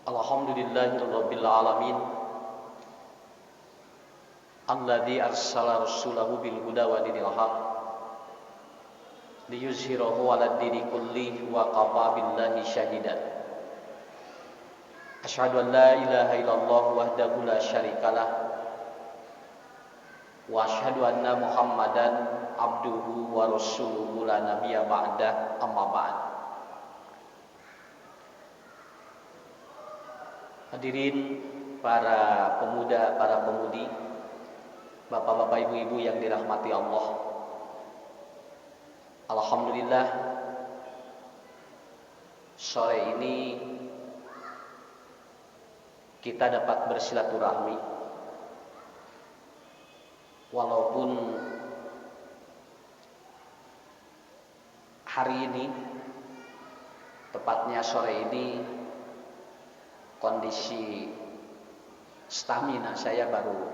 Alhamdulillahirabbil alamin alladzi arsala rasulahu bil huda wa dinil haq liyuzhirahu 'alad dini kullihi wa kafa billahi syahidan. Asyhadu an la ilaha illallah wahdahu la syarikalah wa asyhadu anna Muhammadan abduhu wa rasuluhu la nabiyya ba'dah, amma ba'd. Hadirin para pemuda, para pemudi, bapak-bapak, ibu-ibu yang dirahmati Allah. Alhamdulillah, sore ini kita dapat bersilaturahmi. Walaupun hari ini, tepatnya sore ini, kondisi stamina saya baru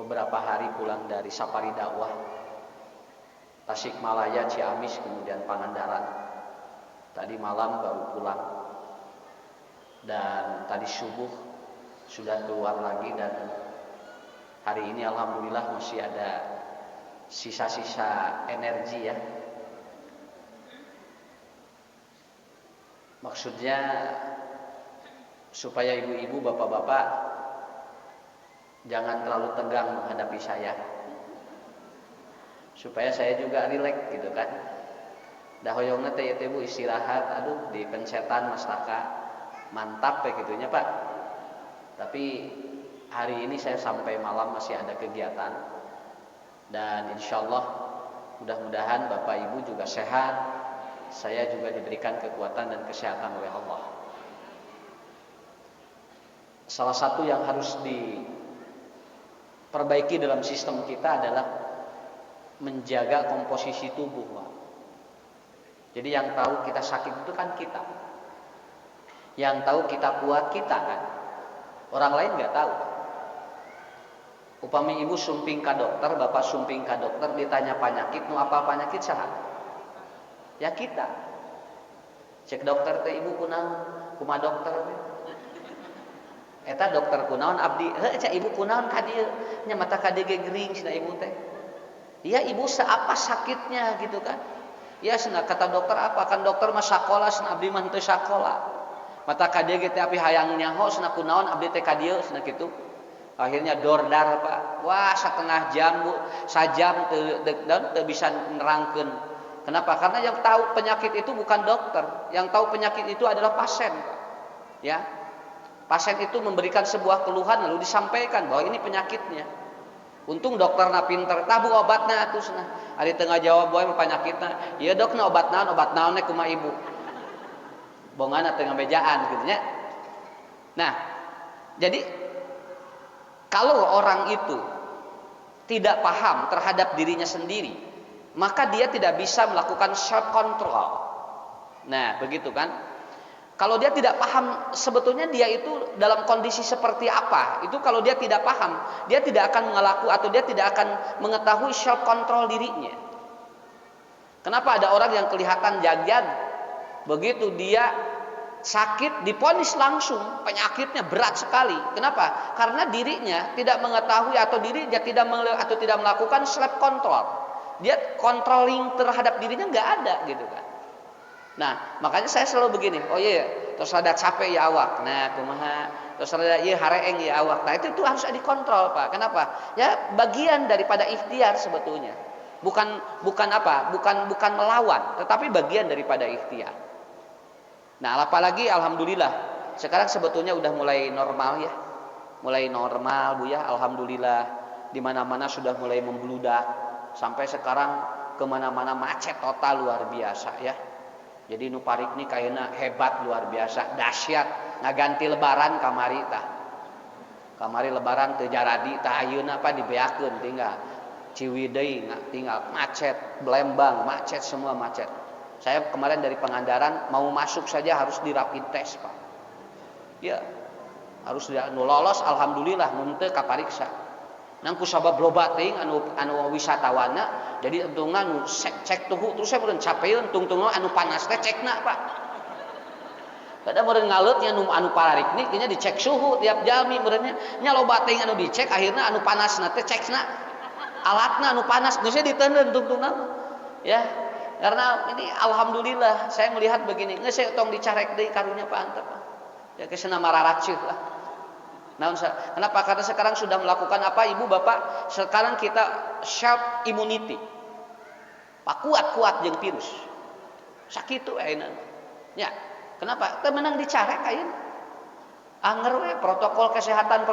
beberapa hari pulang dari safari dakwah Tasikmalaya, Ciamis, kemudian Pangandaran. Tadi malam baru pulang dan tadi subuh sudah keluar lagi, dan hari ini alhamdulillah masih ada sisa-sisa energi ya. Maksudnya supaya ibu-ibu, bapak-bapak jangan terlalu tegang menghadapi saya, supaya saya juga rileks gitu kan. Dah hoyongna teh ibu istirahat, aduh di pencetan Mas Taka mantap ya gitunya Pak. Tapi hari ini saya sampai malam masih ada kegiatan, dan insyaallah mudah-mudahan bapak ibu juga sehat, saya juga diberikan kekuatan dan kesehatan oleh Allah. Salah satu yang harus diperbaiki dalam sistem kita adalah menjaga komposisi tubuh, Pak. Jadi yang tahu kita sakit itu kan kita. Yang tahu kita kuat kita kan. Orang lain nggak tahu. Upami ibu sumping ka dokter, bapak sumping ka dokter, ditanya penyakit, nu apa penyakit saha? Ya kita. Cek dokter teh ibu kumaha dokter teh? Eta dokter kunaon abdi, cak ibu kunaon ka dieu? Nya mata ka dieu gering cenah ibu teh. Iya ibu seapa sakitnya gitu kan? Ya cenah kata dokter apa? Kan dokter mah sakola, cenah abdi mah teu sakola. Mata ka dieu teh api hayang nyaho cenah kunaon abdi teh ka dieu cenah kitu. Akhirnya dordar Pak. Wah, setengah jam Bu, sajam teu bisa nerangkeun. Kenapa? Karena yang tahu penyakit itu bukan dokter, yang tahu penyakit itu adalah pasien, Pak. Ya. Pasien itu memberikan sebuah keluhan lalu disampaikan bahwa ini penyakitnya. Untung dokterna pinter, tabu obatna atuh cenah. Ari tengah jawab boy penyakitna, ieu dokna obat naon teh kumaha ibu. Bongana teu ngabejaan gitu nya. Nah, jadi kalau orang itu tidak paham terhadap dirinya sendiri, maka dia tidak bisa melakukan self control. Nah, begitu kan? Kalau dia tidak paham sebetulnya dia itu dalam kondisi seperti apa, itu kalau dia tidak paham, dia tidak akan atau dia tidak akan mengetahui self control dirinya. Kenapa ada orang yang kelihatan jag-jag, begitu dia sakit diponis langsung penyakitnya berat sekali. Kenapa? Karena dirinya tidak mengetahui atau dirinya tidak melakukan self control. Dia controlling terhadap dirinya nggak ada gitu kan. Nah, makanya saya selalu begini, oh iya, terus ada capek ya awak. Nah, kumaha? Terus ada iya hareeng ya awak. Nah, itu harus dikontrol, Pak. Kenapa? Ya, bagian daripada ikhtiar sebetulnya. Bukan melawan, tetapi bagian daripada ikhtiar. Nah, apalagi alhamdulillah, sekarang sebetulnya udah mulai normal ya. Mulai normal, Bu ya, alhamdulillah. Di mana-mana sudah mulai membludak. Sampai sekarang kemana-mana macet total luar biasa ya. Jadi nu parik nih kayaknya hebat luar biasa, dahsyat. Ngaganti lebaran kamari tah. Kamari lebaran teu jaradi tah ayeuna apa dibeakeun tinggal. Ciwidey tinggal macet, Blembang macet, semua macet. Saya kemarin dari Pangandaran mau masuk saja harus di rapid test, Pak. Ya. Harus lolos alhamdulillah mun teu kapariksa. Nang kusabab loba teuing anu wisatawana, jadi untungna nu cek tuhu terus saya meureun capeun tungtungna anu panas teh cekna Pak. Kada meureun ngalut nya anu parariknik nya dicek suhu tiap jalmi meureunnya nya loba teuing anu dicek akhirna anu panasna teh ceksna alatna anu panas geus diteuneun tungtungna ya. Karena ini alhamdulillah saya melihat begini geus tong dicarek deui karunya Pak Antep ya kesana mararaceuk lah. Nah, kenapa? Karena sekarang sudah melakukan apa Ibu Bapak? Sekarang kita sharp immunity. Pak kuat-kuat jeung virus. Sakitu ayeuna. Ya. Kenapa? Teu meunang dicarek ayeuna. Anger we protokol kesehatan.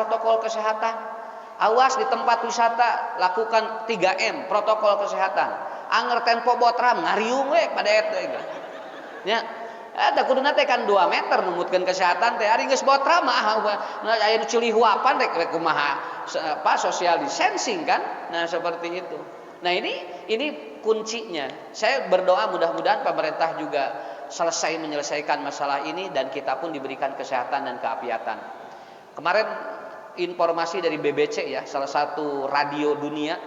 Awas di tempat wisata lakukan 3M protokol kesehatan. Anger tempo botram ngariung we pada eta ya. Ada kuduna teh kan 2 meter numutkeun kesehatan teh ari geus botram mah aya nu cilihuapan rek kumaha apa social distancing kan. Nah, seperti itu. Nah, ini kuncinya. Saya berdoa mudah-mudahan pemerintah juga selesai menyelesaikan masalah ini dan kita pun diberikan kesehatan dan keapiatan. Kemarin informasi dari BBC ya, salah satu radio dunia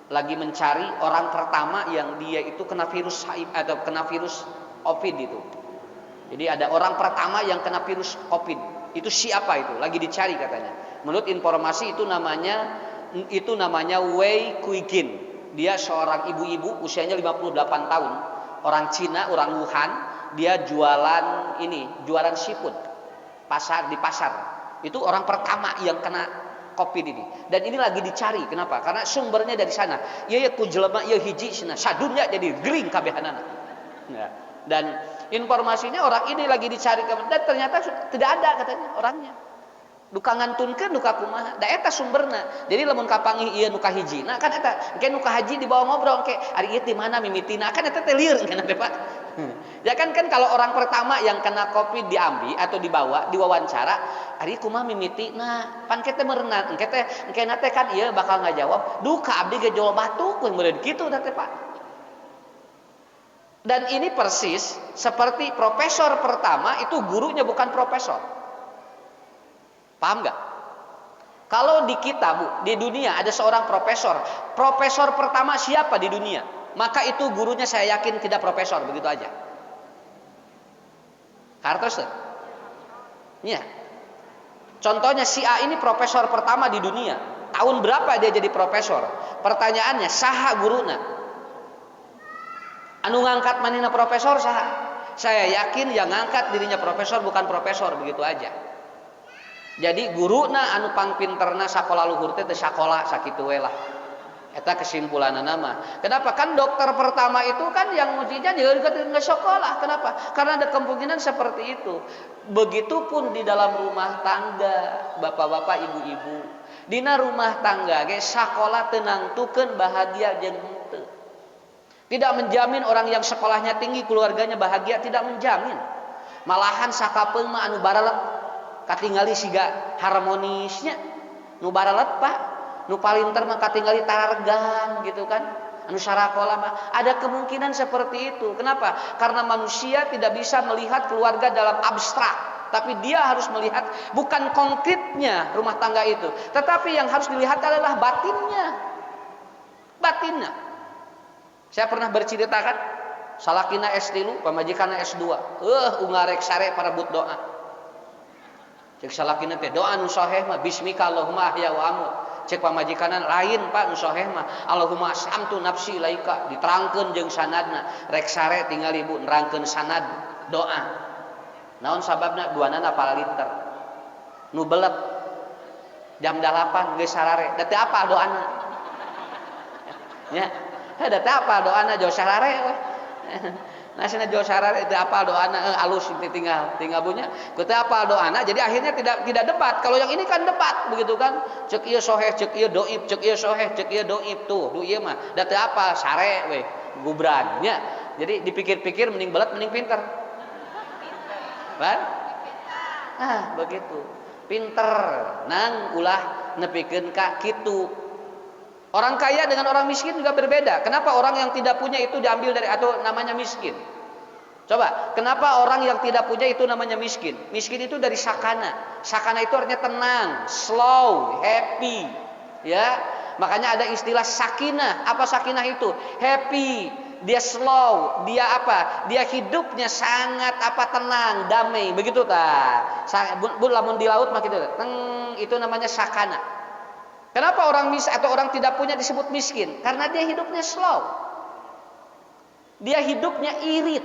lagi mencari orang pertama yang dia itu kena virus HIV atau kena virus COVID itu. Jadi ada orang pertama yang kena virus COVID. Itu siapa itu? Lagi dicari katanya. Menurut informasi itu namanya Wei Kuigin. Dia seorang ibu-ibu usianya 58 tahun. Orang Cina, orang Wuhan. Dia jualan seafood. Di pasar. Itu orang pertama yang kena COVID ini. Dan ini lagi dicari. Kenapa? Karena sumbernya dari sana. Ieu ku jelema ieu hiji cenah. Sadunya jadi gering kabehanana. Ya. Dan informasinya orang ini lagi dicari dan ternyata tidak ada katanya orangnya. Duka ngantunkeun duka kumaha. Da eta sumberna. Jadi lamun kapanggih ieu nu kahijina kan eta engke nu kahaji dibawa ngobrol engke ari ieu di mana mimitina kan eta teh lieur kan Pak. Ya kan kalau orang pertama yang kena COVID diambil atau dibawa diwawancara, ari kumaha mimitina? Pan kita merenat engke teh kan ieu bakal ngajawab, duka abdi ge jol batuk meureun kitu teh Pak. Dan ini persis seperti profesor pertama itu gurunya bukan profesor. Paham gak? Kalau di kita Bu, di dunia ada seorang profesor. Profesor pertama siapa di dunia? Maka itu gurunya saya yakin tidak profesor, begitu aja. Kartos? Ya. Contohnya si A ini profesor pertama di dunia. Tahun berapa dia jadi profesor? Pertanyaannya, saha guruna? Anu ngangkat manina profesor saha? Saya yakin yang ngangkat dirinya profesor bukan profesor, begitu aja. Jadi guruna anu pangpinterna sakola luhur teh sakola sakitu we lah. Eta kesimpulanna mah. Kenapa? Kan dokter pertama itu kan yang mujinya ngeurkeun sekolah. Kenapa? Karena ada kemungkinan seperti itu. Begitupun di dalam rumah tangga, bapak-bapak, ibu-ibu. Dina rumah tangga ge sakola teu nangtukeun bahagia jeung henteu. Tidak menjamin orang yang sekolahnya tinggi keluarganya bahagia, tidak menjamin. Malahan sakapeung mah anu baralet katingali siga harmonisnya. Nu baralet Pak, nu palinter mah katingali tarargan gitu kan. Anu sarakola mah ada kemungkinan seperti itu. Kenapa? Karena manusia tidak bisa melihat keluarga dalam abstrak, tapi dia harus melihat bukan konkretnya rumah tangga itu, tetapi yang harus dilihat adalah batinnya. Batinnya. Saya pernah bercerita kan, salakina S3, pamajikanna S2. Ungarek sare parebut doa. Cek salakina teh doa nu sahih mah bismika Allahumma ahya wa amut. Cek pamajikanna lain Pak nu sahih mah Allahumma as'amtu nafsi ilaika, diterangkeun jeung sanadna. Rek sare tinggal ibu nerangkeun sanad doa. Naon sababna? Duanana paraliter. Nu belet jam 8 geus sarare. Da teh apa doana? Ya. Da teh apa doana jauh sarare we. Nah cenah jauh sarare teh apa doana alus tinggal bunyi. Ku teh apa doana jadi akhirnya tidak debat. Kalau yang ini kan debat begitu kan. Cek ieu soheh, cek ieu doib, cek ieu soheh, cek ieu doib tuh. Du ieu mah da teh apa sare we gubran nya. Jadi dipikir-pikir mending belet mending pinter. Kan? Nah, begitu. Pinter nang ulah nepikeun ka kitu. Orang kaya dengan orang miskin juga berbeda. Kenapa orang yang tidak punya itu diambil dari atau namanya miskin? Coba, kenapa orang yang tidak punya itu namanya miskin? Miskin itu dari sakana. Sakana itu artinya tenang, slow, happy. Ya, makanya ada istilah sakinah. Apa sakinah itu? Happy, dia slow, dia apa? Dia hidupnya sangat tenang, damai, begitu ta. Bun lamun di laut mah gitu. Itu namanya sakana. Kenapa orang atau orang tidak punya disebut miskin? Karena dia hidupnya slow. Dia hidupnya irit.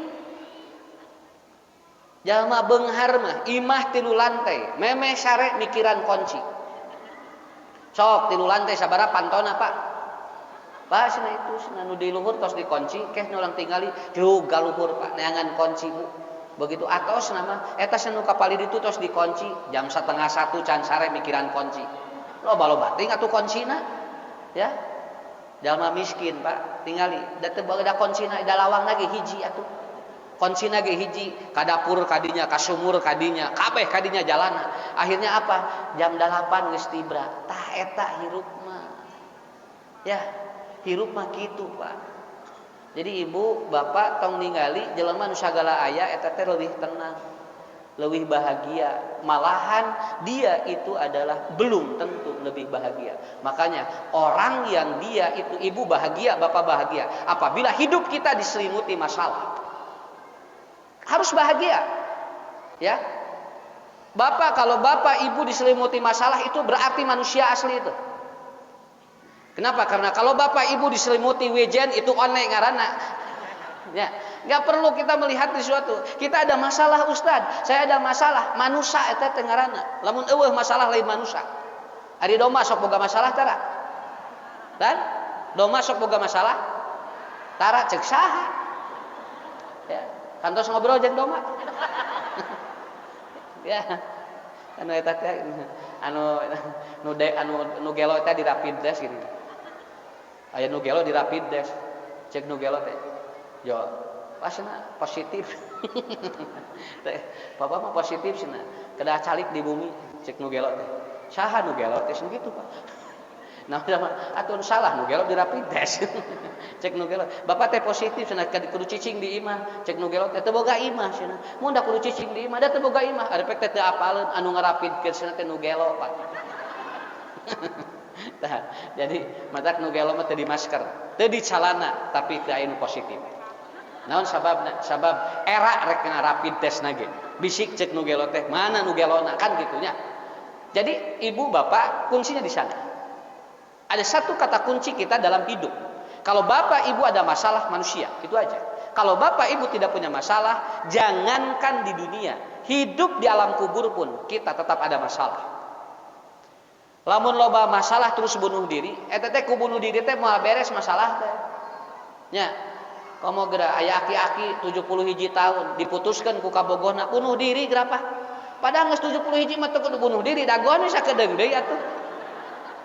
Jalma beunghar mah imah tilu lantai, memeh sare mikiran kunci. Sok tilu lantai sabaraha pantona, Pak? Pak cenah itu cenah nu di luhur tos dikunci, keh nu urang tingali juga luhur, Pak, neangan kunci Bu. Begitu atos nama eta nu kapali ditu tos dikunci, jam 12:30 can sare mikiran kunci. Loba-loba ting atuh kuncina. Ya. Jalma miskin, Pak, tingali da teu da kuncina da lawang lagi hiji atuh. Kuncina ge hiji, ka dapur kadinya, ka sumur kadinya, kabeh kadinya jalana. Akhirnya apa? Jam 8 geus tibra. Tah eta hirup mah. Ya, hirup mah kitu, Pak. Jadi ibu, bapak tong ningali jelema nu sagala aya eta teh leuwih tenang, leuwih bahagia. Malahan dia itu adalah belum tentu lebih bahagia. Makanya orang yang dia itu ibu bahagia, bapak bahagia apabila hidup kita diselimuti masalah. Harus bahagia. Ya. Bapak, kalau bapak ibu diselimuti masalah itu berarti manusia asli itu. Kenapa? Karena kalau bapak ibu diselimuti wejen itu one ngaranna. Ya, enggak perlu kita melihat sesuatu. Kita ada masalah Ustad, saya ada masalah, manusia eta teh ngaranna. Lamun eueuh masalah lain manusia. Ari domba sok boga masalah tara? Dan domba sok boga masalah? Tara cek saha? Ya. Kantos ngobrol jeung domba. Ya. Anu eta teh nu gelo teh di rapid test gitu. Aya nu gelo di rapid test. Cek nu gelo teh. Yo, pasna positif. Papa mah positif cenah. Kedah calik di bumi cek nu gelo teh. Saha nu gelo teh gitu, Pak. Nah, atuh salah nu gelo di rapid test. Cek nu gelo. Bapak teh positif cenah kudu cicing di imah. Cek nu gelo teh teu boga imah cenah. Mun da kudu cicing di imah da teu boga imah. Ada pek teh teu apaleun anu ngarapidkeun cenah teh nu gelo, Pak. Tah, jadi matak nu gelo mah teu di masker, teu di calana, tapi teu aya nu positif. Naon sababna? Sabab era rek ngarapid tes nage. Bisik cek nu gelo teh, mana nu gelona kan gitunya. Jadi ibu bapak kuncinya di sana. Ada satu kata kunci kita dalam hidup. Kalau bapak ibu ada masalah manusia, itu aja. Kalau bapak ibu tidak punya masalah, jangankan di dunia, hidup di alam kubur pun kita tetap ada masalah. Lamun loba masalah terus bunuh diri, eta teh ku bunuh diri teh moal beres masalah teh. Nya, komo geura aya aki-aki 71 tahun diputuskeun ku kabogohna bunuh diri gerapa? Padahal geus 71 mah teu kudu bunuh diri, dagon sakedeung deui atuh.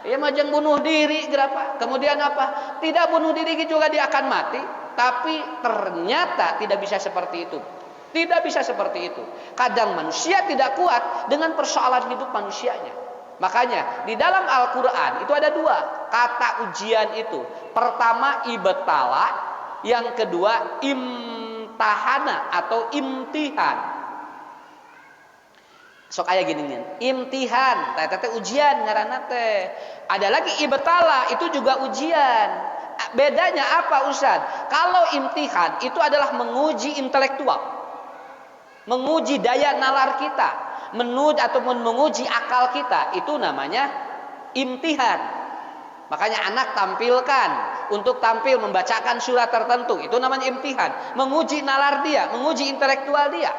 Ieu mah jeung bunuh diri gerapa? Kemudian apa? Tidak bunuh diri juga dia akan mati, tapi ternyata tidak bisa seperti itu. Tidak bisa seperti itu. Kadang manusia tidak kuat dengan persoalan hidup manusianya. Makanya di dalam Al-Qur'an itu ada dua kata ujian itu. Pertama ibtala, yang kedua imtahana atau imtihan. Sok aya gini nih, imtihan, teh ujian ngaranna teh. Ada lagi ibtala, itu juga ujian. Bedanya apa Ustaz? Kalau imtihan itu adalah menguji intelektual, menguji daya nalar kita, ataupun menguji akal kita, itu namanya imtihan. Makanya anak tampilkan untuk tampil membacakan surat tertentu, itu namanya imtihan, menguji nalar dia, menguji intelektual dia.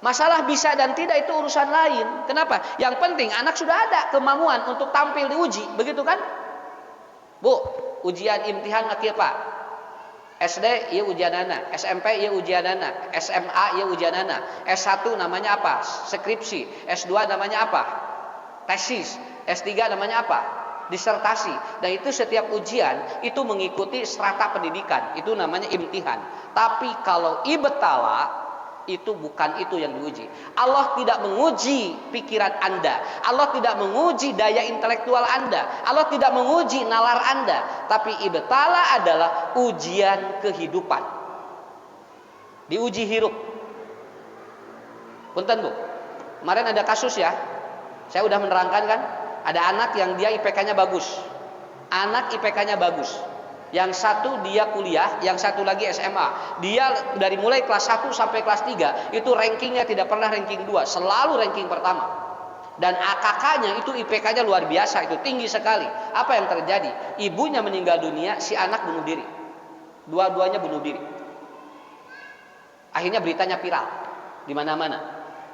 Masalah bisa dan tidak itu urusan lain. Kenapa? Yang penting anak sudah ada kemampuan untuk tampil diuji, begitu kan? Bu, ujian imtihan kieu Pak. SD ieu ujianana, SMP ieu ujianana, SMA ieu ujianana, S1 namanya apa? Skripsi, S2 namanya apa? Tesis, S3 namanya apa? Disertasi. Dan itu setiap ujian itu mengikuti strata pendidikan, itu namanya imtihan. Tapi kalau ibtala itu bukan itu yang diuji. Allah tidak menguji pikiran Anda, Allah tidak menguji daya intelektual Anda, Allah tidak menguji nalar Anda, tapi ibtala adalah ujian kehidupan. Diuji hirup. Punten Bu, kemarin ada kasus ya, saya udah menerangkan kan, ada anak yang dia IPK-nya bagus, anak IPK-nya bagus, Yang satu dia kuliah, yang satu lagi SMA. Dia dari mulai kelas 1 sampai kelas 3 itu rankingnya tidak pernah ranking 2, selalu ranking pertama. Dan kakaknya itu IPK-nya luar biasa, itu tinggi sekali. Apa yang terjadi? Ibunya meninggal dunia, si anak bunuh diri. Dua-duanya bunuh diri. Akhirnya beritanya viral di mana-mana.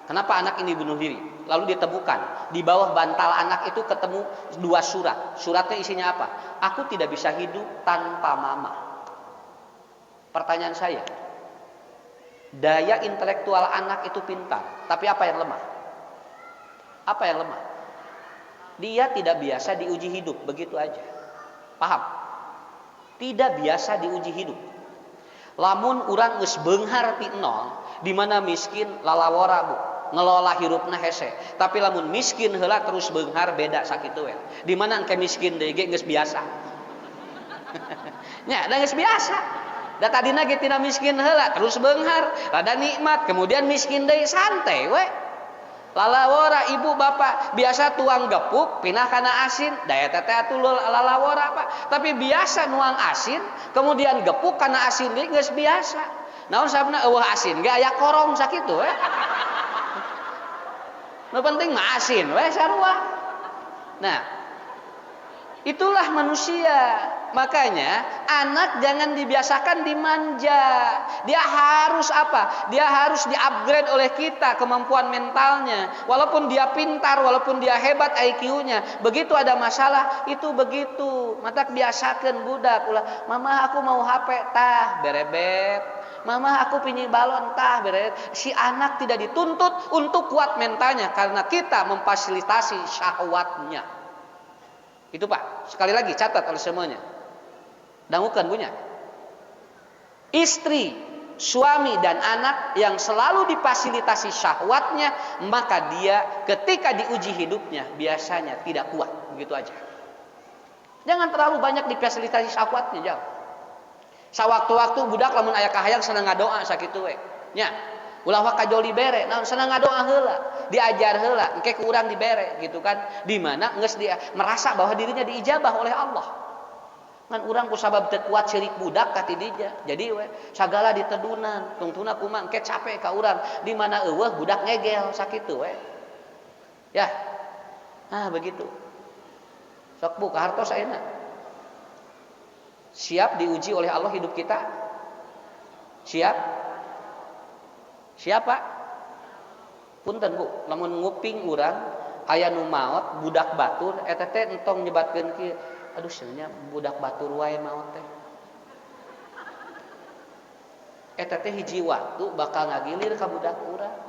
Kenapa anak ini bunuh diri? Lalu ditemukan di bawah bantal anak itu ketemu 2 surat. Suratnya isinya apa? Aku tidak bisa hidup tanpa mama. Pertanyaan saya, daya intelektual anak itu pintar, tapi apa yang lemah? Apa yang lemah? Dia tidak biasa diuji hidup, begitu aja. Paham? Tidak biasa diuji hidup. Lamun urang geus beunghar ti nol, di mana miskin lalawora bu, ngelola hirupna hese. Tapi lamun miskin heula terus beunghar beda sakitu we. Di mana engke miskin deui ge geus biasa. Nya, da geus biasa. Da tadina ge tina miskin heula terus beunghar, rada nikmat, kemudian miskin deui santai we. Lalawora ibu bapak biasa tuang gepuk pindah kana asin, daya teteh atuh lalawora apa, tapi biasa nuang asin kemudian gepuk kana asin deui geus biasa. Naon sabna eueuh asin ge aya korong sakitu we. Nu penting mah asin we sarua. Nah, itulah manusia. Makanya anak jangan dibiasakan dimanja. Dia harus apa? Dia harus di-upgrade oleh kita kemampuan mentalnya. Walaupun dia pintar, walaupun dia hebat IQ-nya, begitu ada masalah itu begitu. Matak biasakeun budak ulah, "Mama aku mau HP." Tah, berebet. "Mama aku pinjam balon." Tah, berebet. Si anak tidak dituntut untuk kuat mentalnya karena kita memfasilitasi syahwatnya. Itu Pak, sekali lagi catat oleh semuanya. Dangukan punya. Istri, suami dan anak yang selalu difasilitasi syahwatnya, maka dia ketika diuji hidupnya biasanya tidak kuat, begitu aja. Jangan terlalu banyak difasilitasi syahwatnya, jauh. Sawaktu-waktu budak lamun aya kahayang senang ngadoa sakitu we. Nya, ulah wa kajoli bere, naon senang ngadoa heula, diajar heula, engke ku urang dibere gitu kan. Di mana geus dia merasa bahwa dirinya diijabah oleh Allah. Ngan urang ku sabab teu kuat syirik budak ka ti dinya. Jadi we sagala ditedunan, tungtuna kumaha engke capek ka urang. Di mana eueuh budak ngegel sakitu we. Ya. Ah begitu. Sok bu ka hartos ayeuna. Siap diuji oleh Allah hidup kita? Siap? Siapa? Punten bu, lamun nguping urang aya nu maot budak batur eta teh entong nyebatkeun kieu. Aduh sebenarnya budak batur wae maot teh. Eta teh hiji waktu bakal ngagilir ka budak urang.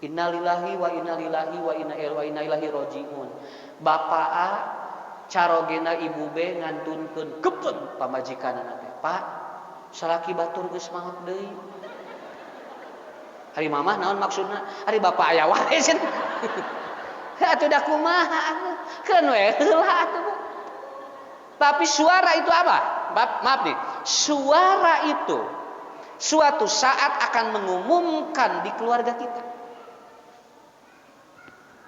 Innalillahi wa inna ilaihi rajiun. Bapak A carogena ibu B ngantunkeun kepen pamajikanana teh. Pak, salaki batur geus maot deui. Hari mamah naon maksudna? Hari bapak aya wae cenah. Atuh da kumaha keun we heula atuh Bu. Tapi suara itu apa? Maaf nih. Suara itu suatu saat akan mengumumkan di keluarga kita.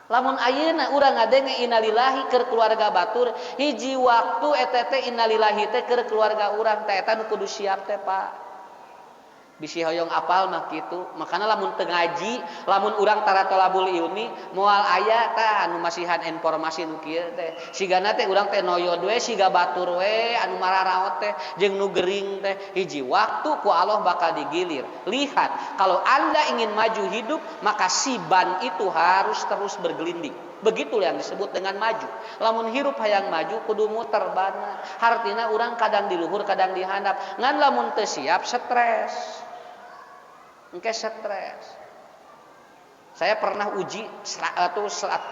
Lamun ayeuna urang ngadenge innalillahi keur keluarga batur, hiji waktu eta teh innalillahi teh keur keluarga urang teh eta nu kudu siap teh Pak. Bisi hoyong apal mah kitu. Makana lamun teu ngaji, lamun urang tara tolabul ilmi, moal aya tah anu masihan informasi nu kieu teh. Sigana teh urang teh noyod we siga batur we anu mararaot teh jeung nu gering teh. Hiji waktu ku Allah bakal digilir. Lihat, kalau Anda ingin maju hidup, maka si ban itu harus terus bergelinding. Begitulah yang disebut dengan maju. Lamun hirup hayang maju kudu muter banna. Hartina urang kadang di luhur kadang di handap. Ngan lamun teu siap stres. Engke stres. Saya pernah uji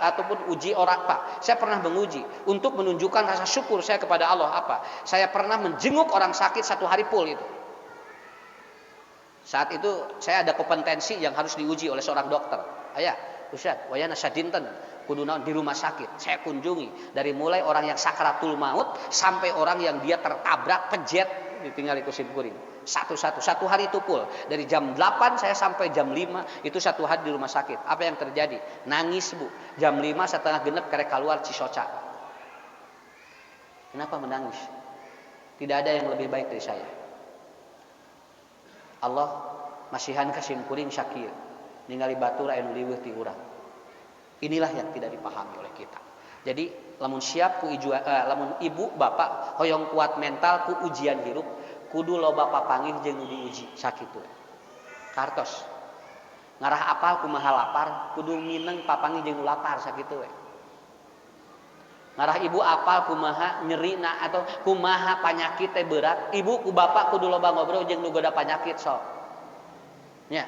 ataupun uji orang Pak. Saya pernah menguji untuk menunjukkan rasa syukur saya kepada Allah apa? Saya pernah menjenguk orang sakit 1 hari full itu. Saat itu saya ada kompetensi yang harus diuji oleh seorang dokter. Aya, Ustaz, wayana sadinten kudu naon di rumah sakit. Saya kunjungi dari mulai orang yang sakaratul maut sampai orang yang dia tertabrak pejet ditinggal ku simkuring. Satu hari itu full. Dari jam 8 saya sampai jam 5 itu 1 hari di rumah sakit. Apa yang terjadi? Nangis Bu. Jam 5 setengah genep karek keluar Cisoca. Kenapa menangis? Tidak ada yang lebih baik dari saya. Allah masihan kasim kuring syakir. Ningali batur anu liweuh ti urang. Inilah yang tidak dipahami oleh kita. Jadi lamun siap lamun ibu bapak hoyong kuat mental ku ujian hirup, kudu loba papangih jeung nu diuji sakitu. Kartos. Ngarah apal kumaha lapar, kudu mineng papangih jeung nu lapar sakitu we. Ngarah ibu apal kumaha nyerina atau kumaha panyakit teh berat, ibu ku bapak kudu loba ngobrol jeung nu goda panyakit sok. Nya.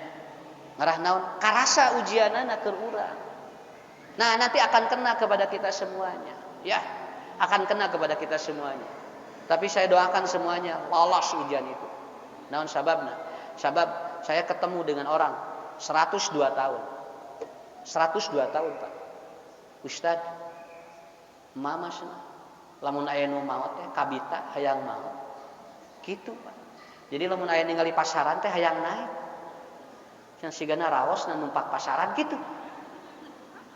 Ngarah naon? Karasa ujianana keur urang. Nah, nanti akan kena kepada kita semuanya. Ya, akan kena kepada kita semuanya. Tapi saya doakan semuanya lolos ujian itu. Naon sababna? Sabab saya ketemu dengan orang 102 tahun. 102 tahun, Pak. Ustaz, mama cenah. Lamun aya nu maot teh kabita hayang maot. Kitu, Pak. Jadi lamun aya ningali pasaran teh hayang naik. Can sigana raos na numpak pasaran kitu.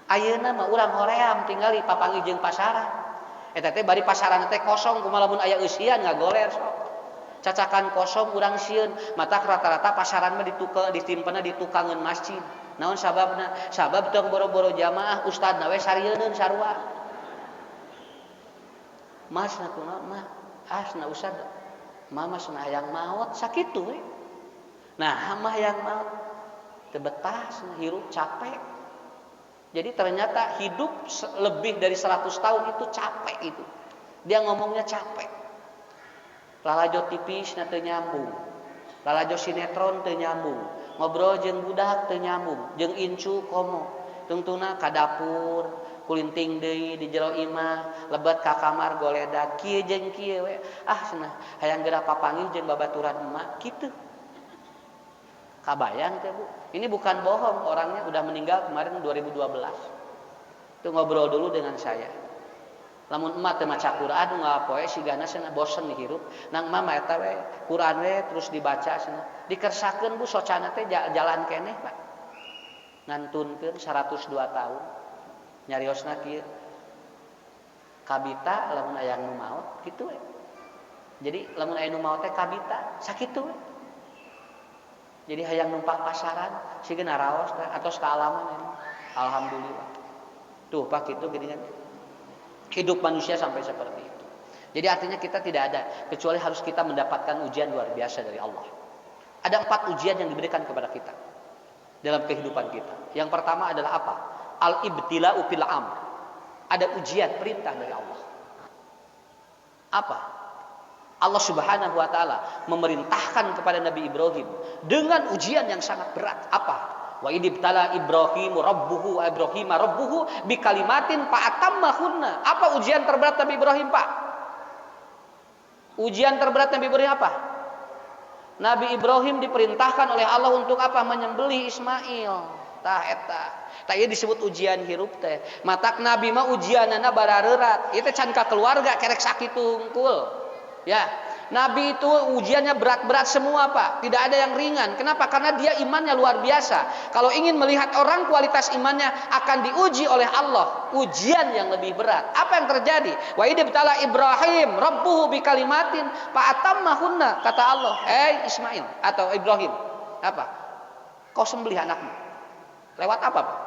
Ayeuna mah urang hoream tinggali papanggih jeung pasaran. Eta teh bari pasaran teh kosong kumaha lamun aya eusian ngagoler sok. Cacakan kosong urang sieun, matak rata-rata pasaran mah ditimpenna di tukangeun masjid. Naon sababna? Sabab tong boro-boro jamaah ustadna we sarieun sarua. Mas na kunaon mah? Asna ustad. Mama cenah hayang maot sakitu we. Nah, mah hayang maot. Teu betah cenah hirup capek. Jadi ternyata hidup lebih dari 100 tahun itu capek itu. Dia ngomongnya capek. Lalajo tipis na teu nyambung. Lalajo sinetron teu nyambung. Ngobrol jeung budak teu nyambung. Jeung incu komo. Tungtuna ka dapur, kulinting deui di jero imah, lebet ka kamar goledag kieu jeung kieu we. Ah cenah hayang geura papanggih jeung babaturan emak kitu. Kabayang teh Bu. Ini bukan bohong, orangnya udah meninggal kemarin 2012. Itu ngobrol dulu dengan saya. Lamun emak teh maca Quran ngapoe sigana cenah bosen hirup. Nang mama eta we Quran we terus dibaca cenah. Dikersakeun Bu socana teh jalan keneh, Pak. Ngantunkeun 102 tahun. Nyariosna kieu. Kabita lamun aya nu maot kitu we. Jadi lamun aya nu maot teh kabita sakitu we. Jadi hayang numpak pasaran sigeuna raos atau kealaman ini. Alhamdulillah. Tuh Pak kitu geuningan. Hidup manusia sampai seperti itu. Jadi artinya kita tidak ada kecuali harus kita mendapatkan ujian luar biasa dari Allah. Ada 4 ujian yang diberikan kepada kita dalam kehidupan kita. Yang pertama adalah apa? Al-ibtila'u fil amr. Ada ujian perintah dari Allah. Apa? Allah Subhanahu wa taala memerintahkan kepada Nabi Ibrahim dengan ujian yang sangat berat. Apa? Wa idibtala Ibrahimu rabbuhu bikalimatin fa'atammahunna. Apa ujian terberat Nabi Ibrahim, Pak? Ujian terberat Nabi Ibrahim apa? Nabi Ibrahim diperintahkan oleh Allah untuk apa? Menyembelih Ismail. Tah eta. Tah ieu disebut ujian hirup teh. Matak Nabi mah ujianana barareurat. Ieu teh can ka keluarga kerek sakitu hungkul. Ya, Nabi itu ujiannya berat-berat semua Pak. Tidak ada yang ringan. Kenapa? Karena dia imannya luar biasa. Kalau ingin melihat orang kualitas imannya akan diuji oleh Allah. Ujian yang lebih berat. Apa yang terjadi? Wa idibtala Ibrahim rabbuhu bikalimatin fa'atammahunna. Kata Allah, Ismail atau Ibrahim. Apa? Kau sembelih anakmu. Lewat apa Pak?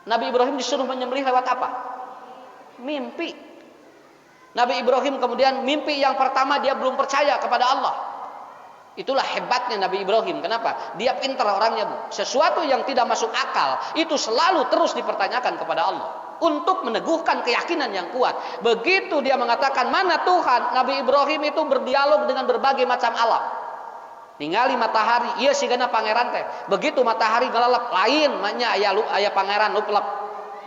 Nabi Ibrahim disuruh menyembelih lewat apa? Mimpi. Nabi Ibrahim kemudian mimpi yang pertama dia belum percaya kepada Allah. Itulah hebatnya Nabi Ibrahim. Kenapa? Dia pintar orangnya Bu. Sesuatu yang tidak masuk akal itu selalu terus dipertanyakan kepada Allah untuk meneguhkan keyakinan yang kuat. Begitu dia mengatakan mana Tuhan, Nabi Ibrahim itu berdialog dengan berbagai macam alam. Ningali matahari, iya sigana pangeran teh. Begitu matahari ngelalap lain nya aya pangeran luplep.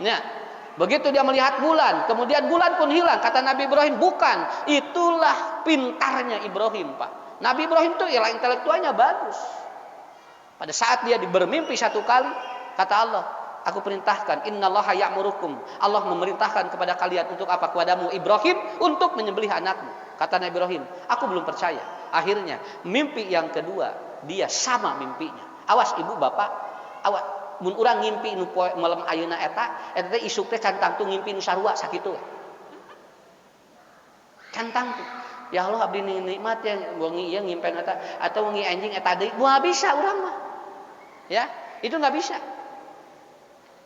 Nya. Begitu dia melihat bulan, kemudian bulan pun hilang. Kata Nabi Ibrahim, bukan. Itulah pintarnya Ibrahim, Pak. Nabi Ibrahim itu ialah intelektualnya bagus. Pada saat dia bermimpi satu kali, kata Allah, aku perintahkan, innallaha ya'murukum. Allah memerintahkan kepada kalian untuk apa? Kepadamu Ibrahim untuk menyembelih anakmu. Kata Nabi Ibrahim, aku belum percaya. Akhirnya, mimpi yang kedua, dia sama mimpinya. Awas ibu bapak, awas. Mun urang ngimpi nu poe malam ayeuna eta teh isuk teh can tangtu ngimpi nu sarua sakitu. Can tangtu. Ya Allah abdi nikmat yang wengi ieu ngimpen eta atau wengi anjing eta deui. Moal bisa urang mah. Ya, itu enggak bisa.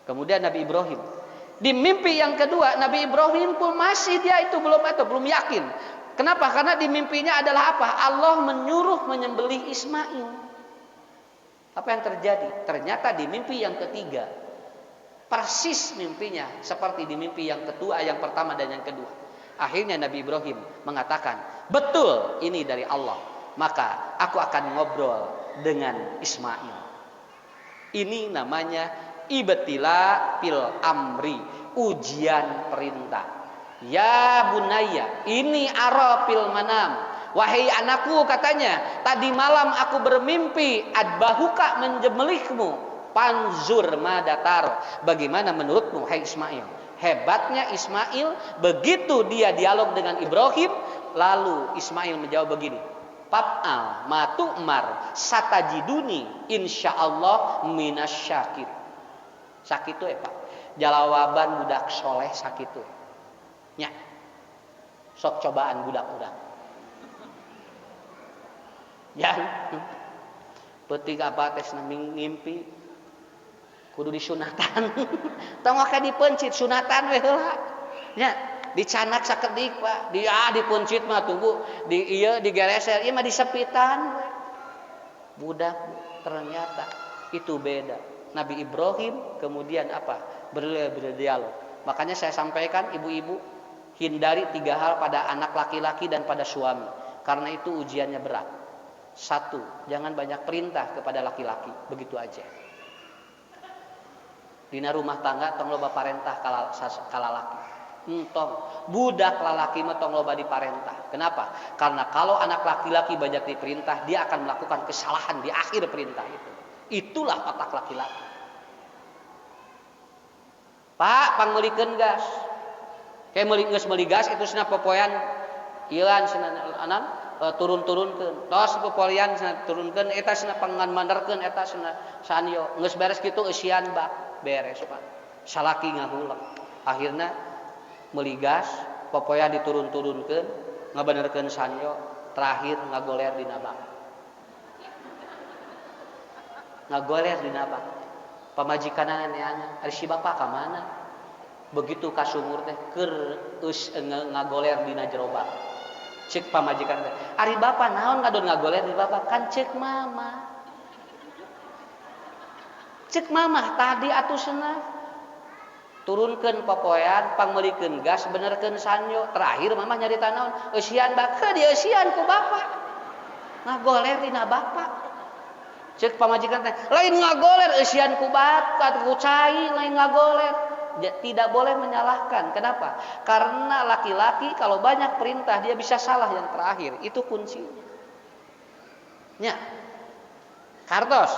Kemudian Nabi Ibrahim. Di mimpi yang kedua, Nabi Ibrahim pun masih dia itu belum yakin. Kenapa? Karena di mimpinya adalah apa? Allah menyuruh menyembelih Ismail. Apa yang terjadi? Ternyata di mimpi yang ketiga, persis mimpinya seperti di mimpi yang kedua, yang pertama dan yang kedua. Akhirnya Nabi Ibrahim mengatakan, betul ini dari Allah. Maka aku akan ngobrol dengan Ismail. Ini namanya ibtila fil amri, ujian perintah. Ya bunayya, ini ara fil manam. Wahai anakku, katanya, tadi malam aku bermimpi adbahuka menjembelihmu. Panzur madatar. Bagaimana menurutmu, hai Ismail? Hebatnya Ismail, begitu dia dialog dengan Ibrahim, lalu Ismail menjawab begini. Pap'al matu'mar satajiduni insyaallah minasyakir. Sakitu ya Pak. Jalawaban budak soleh sakitu. Nya. Sok cobaan budak-budak. Ya. Peuting apa tes ngimpi kudu disunatan. Tong ka dipencit sunatan we heula. Nya, dicanak sakedik Pak. Dia dipencit mah tunggu di ieu digereser, ieu mah disepitan we. Budak ternyata itu beda. Nabi Ibrahim kemudian apa? Berdialog. Makanya saya sampaikan ibu-ibu, hindari 3 hal pada anak laki-laki dan pada suami. Karena itu ujiannya berat. 1, jangan banyak perintah kepada laki-laki, begitu aja. Dina rumah tangga tong loba parentah kala laki. Tong budak lalaki mah tong loba diparentah. Kenapa? Karena kalau anak laki-laki banyak diperintah, dia akan melakukan kesalahan di akhir perintah itu. Itulah otak laki-laki. Pak, pangmelikeun gas. Kayak meuli gas itu cenah popoyan ieuan cenah anan turun-turunkeun. Tos popoyan cenah turunkeun eta cenah panganmanderkeun eta cenah sanyo. Geus beres kitu eusian bak. Beres Pak. Salaki ngahulang. Akhirna meuli gas, popoya diturun-turunkeun, ngabenerkeun sanyo, terakhir ngagoler dina bak. Ngagoler dina bak. Pamajikanna neangan, ari si bapak ka mana? Begitu ka sumur teh keur eus ngagoler dina jero bak. Ceuk pamajikan teh, "Ari bapak naon ngadon ngagoler di bapak?" Kan ceuk mama. Cek mamah tadi atuh cenah turunkeun popoyan pangmeulikeun gas benerkeun sanyo terakhir mamah nyarita naon eusian baka dia eusian ku bapak ngagoler dina bapak cek pamajikan teh lain ngagoler eusian ku bapak ku cai lain ngagoler. Tidak boleh menyalahkan. Kenapa? Karena laki-laki kalau banyak perintah dia bisa salah yang terakhir, itu kuncinya. Nya kartos.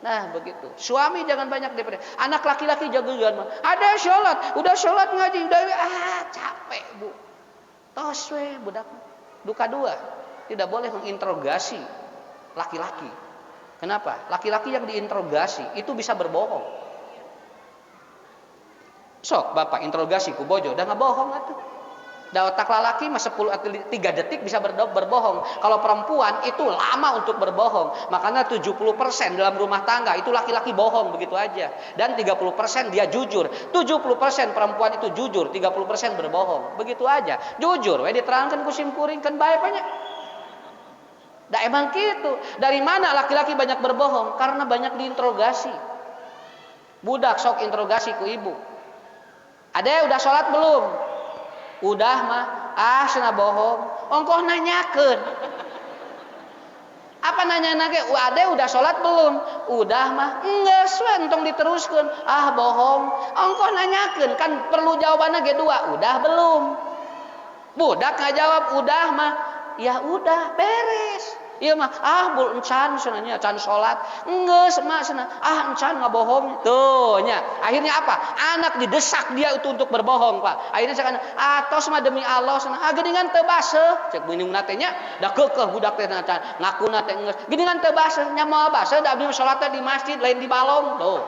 Nah begitu. Suami jangan banyak daripada anak laki-laki jago-jagoan. Ada sholat, udah sholat ngaji, udah capek bu. Tos we budak. Duka dua, tidak boleh menginterogasi laki-laki. Kenapa? Laki-laki yang diinterogasi itu bisa berbohong. Sok bapak interogasi ku bojo, udah ngabohong atuh. Da otak lalaki mah 10 atau 3 detik bisa berbohong. Kalau perempuan itu lama untuk berbohong. Makanya 70% dalam rumah tangga itu laki-laki bohong begitu aja. Dan 30% dia jujur. 70% perempuan itu jujur, 30% berbohong. Begitu aja. Jujur we diterangkan ku simkuring kan bae banyak. Da emang gitu. Dari mana laki-laki banyak berbohong? Karena banyak diinterogasi. Budak sok interogasi ku ibu. Ade udah sholat belum? Udah mah, cenah bohong. Ongkoh nanyakeun. Apa nanya ge? Ade udah sholat belum? Udah mah, geus we entong diteruskeun. Bohong. Ongkoh nanyakeun kan perlu jawabanna ge 2. Udah belum? Budak ngajawab udah mah. Ya udah, beres. Ieu mah bul encan cenanya can salat. Geus mah cenah. Encan ngabohong. Tuh nya. Akhirnya apa? Anak didesak dia itu untuk berbohong, Pak. Akhirnya cekan tos mah demi Allah cenah. Geuningan teu baseuh. Cek minumna teh nya da keukeuh budak teh ngakuna teh geus. Geuningan teu baseuh nya moal baseuh da abdi salat di masjid lain di balong. Tuh.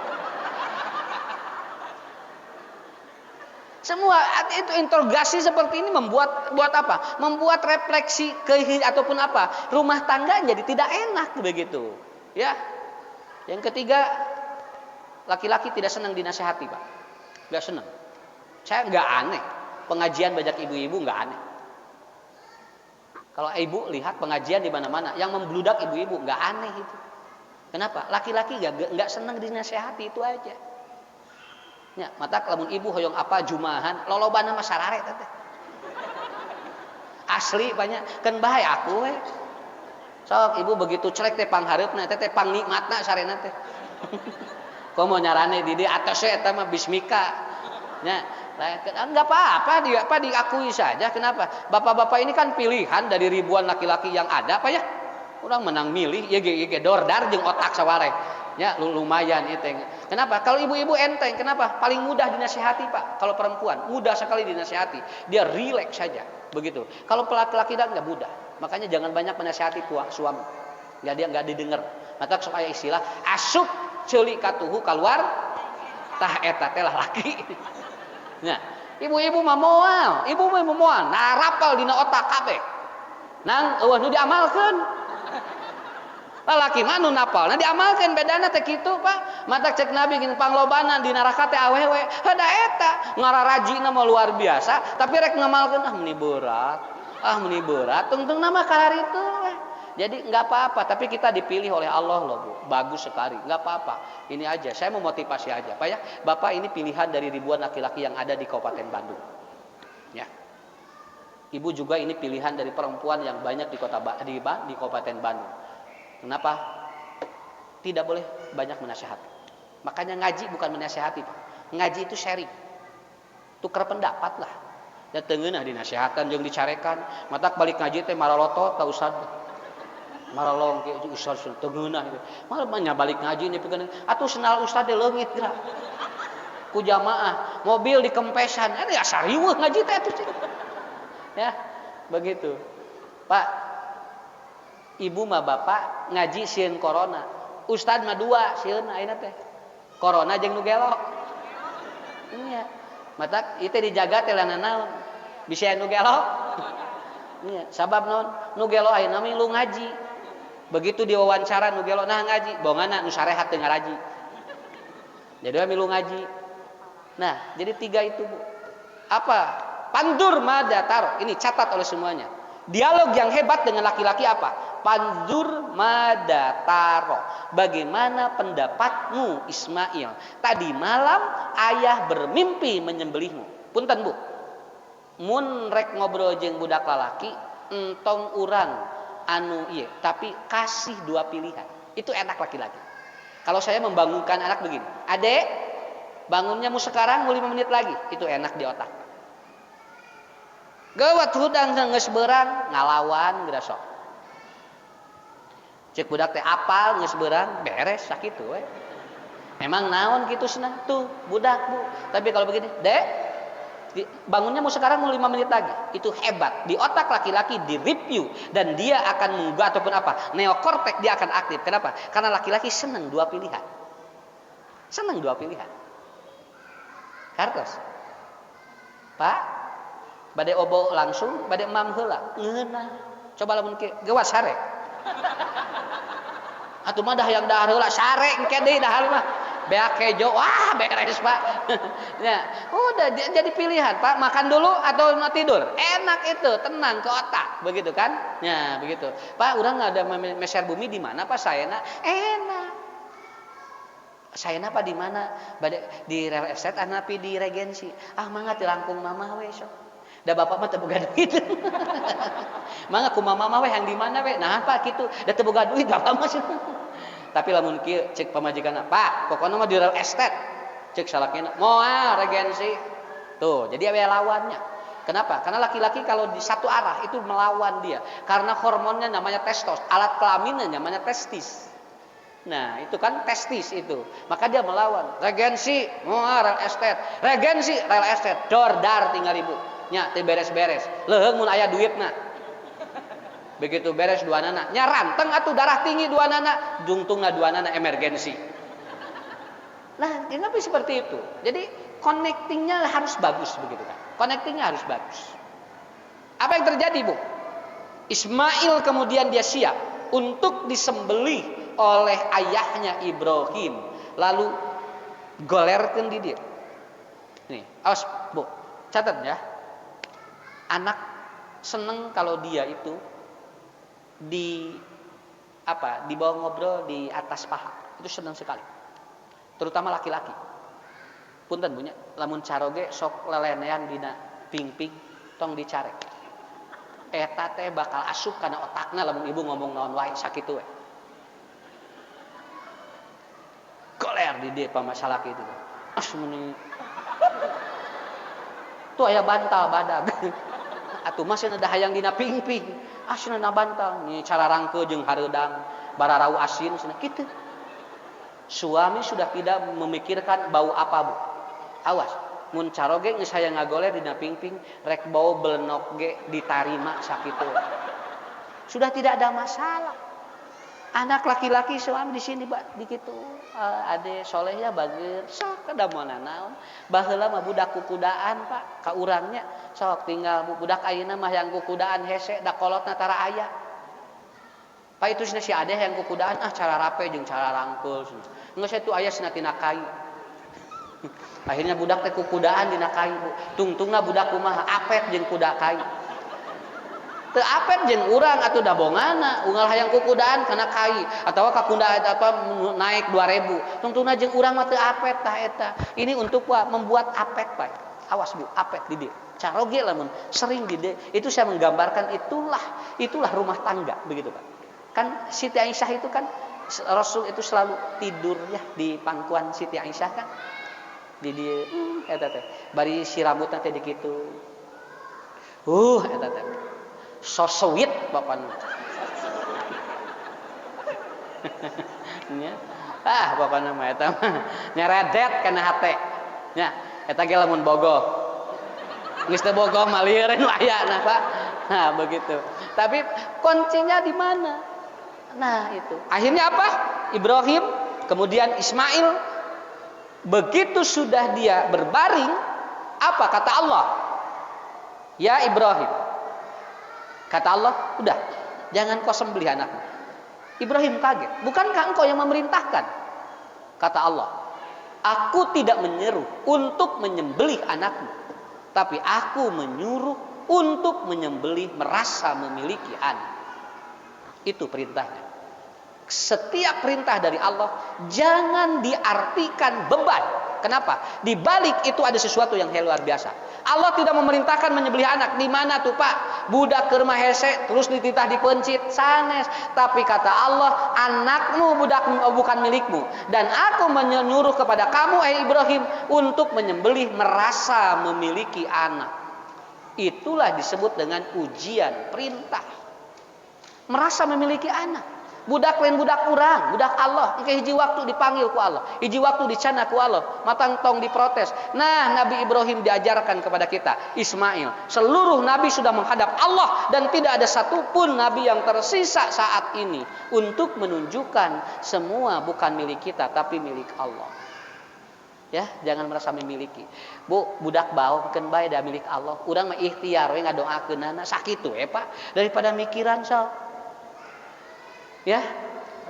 Semua itu interogasi seperti ini buat apa? Membuat refleksi ataupun apa? Rumah tangga jadi tidak enak begitu. Ya. Yang ketiga, laki-laki tidak senang dinasehati, Pak. Enggak senang. Saya enggak aneh. Pengajian banyak ibu-ibu enggak aneh. Kalau ibu lihat pengajian di mana-mana, yang membludak ibu-ibu enggak aneh itu. Kenapa? Laki-laki enggak senang dinasehati, itu aja. Ya, mata lamun ibu hoyong apa jumahan, lolobana mah sarare teh. Asli banyak kan bae aku we. Sok ibu begitu celek teh panghareupna teh pang nikmatna sarena teh. Komo nyarane di dieu atos we eta mah bismika. Nya, enggak apa-apa diakui saja. Kenapa? Bapak-bapak ini kan pilihan dari ribuan laki-laki yang ada, apa ya? Urang menang milih ye ge dordar jeung otak sawareh. Ya lumayan itu. Kenapa? Kalau ibu-ibu enteng, kenapa? Paling mudah dinasihati, Pak. Kalau perempuan mudah sekali dinasihati, dia rileks saja, begitu. Kalau laki-laki enggak mudah, makanya jangan banyak menasihati suami. Dia enggak didengar. Maka supaya istilah asup ceuli katuhu keluar tah eta teh laki. Nah, ibu-ibu mah moal, ibu mah moal, narapal dina otak kabeh. Nang eueuh nu diamalkeun. Lalaki mah nu napal, nah diamalkan bedana teh kitu, Pak. Mata cek Nabi gini panglobana di neraka teh awewe, hada eta ngararajina mah luar biasa, tapi rek ngamalkeun meni berat, tungtung nama kaharitu we. Jadi enggak apa-apa, tapi kita dipilih oleh Allah loh, Bu. Bagus sekali, enggak apa-apa. Ini aja, saya mau motivasi aja, Pak ya. Bapak ini pilihan dari ribuan laki-laki yang ada di Kabupaten Bandung. Ya. Ibu juga ini pilihan dari perempuan yang banyak di Kabupaten Bandung. Kenapa? Tidak boleh banyak menasihati. Makanya ngaji bukan menasihati, Pak. Ngaji itu sharing. Tukar pendapat lah. Ya teungeunah dinasihatan jeung dicarekan. Matak balik ngaji teh maralotot ka ustad. Maralong ke ustad teungeunah gitu. Malah balik ngaji nih pikeun atuh senal ustad teh leungit geura. Ku jamaah, mobil dikempesan. Ya sariweuh ngaji teh atuh. Ya, begitu. Pak, ibu mah bapak ngaji sieun corona, ustad mah dua sieun ayeuna teh. Corona jeung nu gelo. Iya. Matak ieu teh dijaga teh lana naon? Bisa nu gelo. Iya, sabab naon? Nu gelo ayeuna mah lu ngaji. Begitu diwawancara nu gelo nah ngaji, bongana nu sarehat teu ngaraji. Jadi milu ngaji. Nah, jadi tiga itu, Bu. Apa? Pandur madatar. Ini catat oleh semuanya. Dialog yang hebat dengan laki-laki apa? Pandur madataro. Bagaimana pendapatmu Ismail? Tadi malam ayah bermimpi menyembelihmu. Punten, Bu. Mun rek ngobrol jeung budak lalaki, entong urang anu ieu, tapi kasih dua pilihan. Itu enak laki-laki. Kalau saya membangunkan anak begini, "Adek, bangunnya mu sekarang, mau 5 menit lagi." Itu enak di otak. Gawat hudang geus beurang ngalawan geura sok. Cek budak teh apal geus beurang beres sakitu we. Emang naon kitu senang tuh budak, Bu. Tapi kalau begini, "Dek, bangunnya mau sekarang mau 5 menit lagi." Itu hebat. Di otak laki-laki di review dan dia akan menggugah ataupun apa? Neokortek dia akan aktif. Kenapa? Karena laki-laki senang dua pilihan. Senang dua pilihan. Kartos. Pak, bade obo langsung, bade emam heula. Ngeunah. Coba lamun kieu, gewas sare. Atuh mah dah yang dahar heula sare engke deui dahar mah. Beak kejo, wah beres, Pak. Ya, udah jadi pilihan, Pak. Makan dulu atau mau tidur. Enak itu, tenang ke otak, begitu kan? Ya, begitu. Pak, urang enggak ada meser bumi di mana, Pak? Sayana enak. Sayana Pak di mana? Di real estate anapi di Regensi. Ah, mangga teu langkung mamah we sok. Da bapak mah teu boga duit. Mangga ku mama mah we yang di mana we? Nah, Pak kitu. Da teu boga duit bapak mah. Tapi lamun kieu cek pamajikanna, "Pak, pokoknya mah di real estate." Cek salakina, "Moal Regensi." Tuh, jadi aya lawannya. Kenapa? Karena laki-laki kalau di satu arah itu melawan dia. Karena hormonnya namanya testos, alat kelaminnya namanya testis. Nah, itu kan testis itu. Maka dia melawan. Regensi, moal real estate. Regensi, real estate. Dordar tinggal ibu. Nya teh beres-beres. Leuheung mun aya duitna. Begitu beres dua nana, nya ranteng atuh darah tinggi dua nana, jungtungna dua nana emergensi. Nah, kenapa seperti itu? Jadi connectingnya harus bagus begitu kan? Connectingnya harus bagus. Apa yang terjadi, Bu? Ismail kemudian dia siap untuk disembelih oleh ayahnya Ibrahim. Lalu golerkeun di dia. Nih, awas, Bu. Catat ya. Anak seneng kalau dia itu dibawa ngobrol di atas paha. Itu senang sekali. Terutama laki-laki. Punten punya lamun caroge sok lelenean dina ping-ping tong dicarek. Eta teh bakal asup kana otakna lamun ibu ngomong naon wae sakitu we. Goler di dia pamasalah kitu. Meni. Tuh aya bantal badag. Atuh masih ada hayang dina ping-ping. Asna bantal nya cara rangkeu jeung hareudang bararau asin cenah kitu. Suami sudah tidak memikirkan bau apa, Bu. Awas, mun caroge geus hayang ngagoler dina ping-ping, rek bau belenok ge ditarima sakitu. Sudah tidak ada masalah. Anak laki-laki suami di sini di kitu. Ade soleh ya bageur, sok kada moana naon. Baheula mah budak kukudaan, Pak, ka urangnya sok tinggal budak ayeuna mah yang kukudaan hese da kolotna tara aya. Pak itu si Ade yang kukudaan cara rape jeung cara rangkul. Geus atuh aya cenah tina kai. Akhirnya budak teh kukudaan dina kai, Bu. Tungtungna budak kumaha apet jeung kuda kai. Teu apet jeung urang atuh dabongana, unggal hayang kukudaan kana kai atawa ka kuda apa naik 2000. Tungtungna jeung urang mah teu apet tah eta. Ini untuk membuat apet, Pak. Awas, Bu, apet di dieu. Caroge lamun sering di dieu. Itu saya menggambarkan itulah rumah tangga begitu, Pak. Kan Siti Aisyah itu kan Rasul itu selalu tidur ya di pangkuan Siti Aisyah kan. Di dia eta teh. Bari si rambutna teh di kitu. Eta teh. So sweet bapana. Nya. Bapana mah eta mah nyeredet kana hate. Nya, eta ge lamun bogoh. Geus teu bogoh mah lieur nu ayana, Pak. Nah, begitu. Tapi kuncinya di mana? Nah itu. Akhirnya apa? Ibrahim, kemudian Ismail. Begitu sudah dia berbaring, apa kata Allah? Ya Ibrahim. Kata Allah, udah, jangan kau sembelih anakmu. Ibrahim kaget. Bukankah engkau yang memerintahkan? Kata Allah, aku tidak menyeru untuk menyembelih anakmu, tapi aku menyuruh untuk menyembelih merasa memiliki anak. Itu perintahnya. Setiap perintah dari Allah jangan diartikan beban. Kenapa? Di balik itu ada sesuatu yang luar biasa. Allah tidak memerintahkan menyembelih anak. Di mana tuh, Pak? Budak keur mah hese terus dititah dipencit sanes. Tapi kata Allah, anakmu budak bukan milikmu, dan aku menyuruh kepada kamu Ibrahim untuk menyembelih merasa memiliki anak. Itulah disebut dengan ujian perintah. Merasa memiliki anak. Budak lain budak urang, budak Allah. Engke hiji waktu dipanggil ku Allah, hiji waktu dicana ku Allah, matang tong diprotes. Nah, Nabi Ibrahim diajarkan kepada kita, Ismail. Seluruh nabi sudah menghadap Allah dan tidak ada satupun nabi yang tersisa saat ini untuk menunjukkan semua bukan milik kita tapi milik Allah. Ya, jangan merasa memiliki. Bu, budak baokeun bae da milik Allah. Urang mah ikhtiar we ngadoakeunana sakitu Pak, daripada mikiran sok. Ya,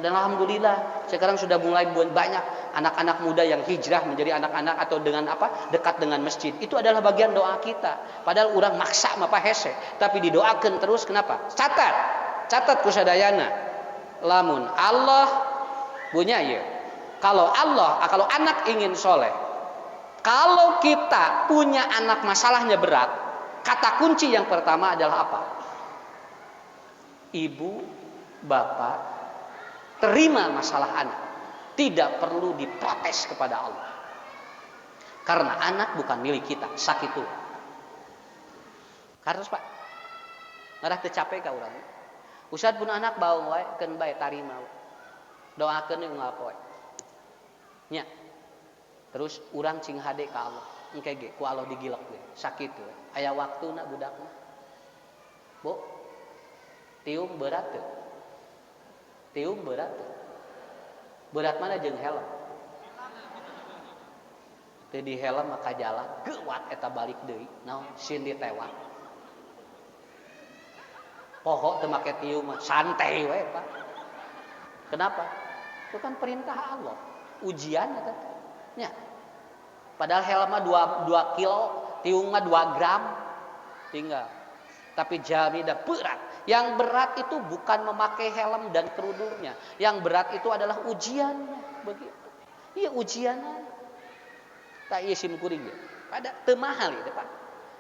dan alhamdulillah sekarang sudah mulai banyak anak-anak muda yang hijrah menjadi anak-anak atau dengan dekat dengan masjid. Itu adalah bagian doa kita. Padahal orang maksa mah hese, tapi didoakan terus. Kenapa? Catat kusadayana. Lamun Allah punya ya. Kalau anak ingin soleh, kalau kita punya anak masalahnya berat, kata kunci yang pertama adalah apa? Ibu, Bapak, terima masalah anak. Tidak perlu diprotes kepada Allah. Karena anak bukan milik kita. Sakitu. Harus, Pak. Ngarah teu capek ka urang. Usad pun anak bawa wae keun bae tarima. Doakeun unggal poe. Nya. Terus urang cing hade ka Allah. Engke ge ku Allah digilek we. Sakitu. Aya waktuna budakna. Bu. Tiung berat teu? Tiung berat. Berat mana jeung helm? teu di helm maka jalan geuwat eta balik deui naon sin ditewak poho teu make tiung mah santai we Pak. Kenapa? Itu kan perintah Allah ujian eta nya padahal helm mah 2 kilo tiung mah 2 gram tinggal tapi jamidah berat. Yang berat itu bukan memakai helm dan kerudungnya. Yang berat itu adalah ujiannya. Begitu. Iya ujiannya. Tak iya sim kuring ya. Pada teu mahal ya Pak.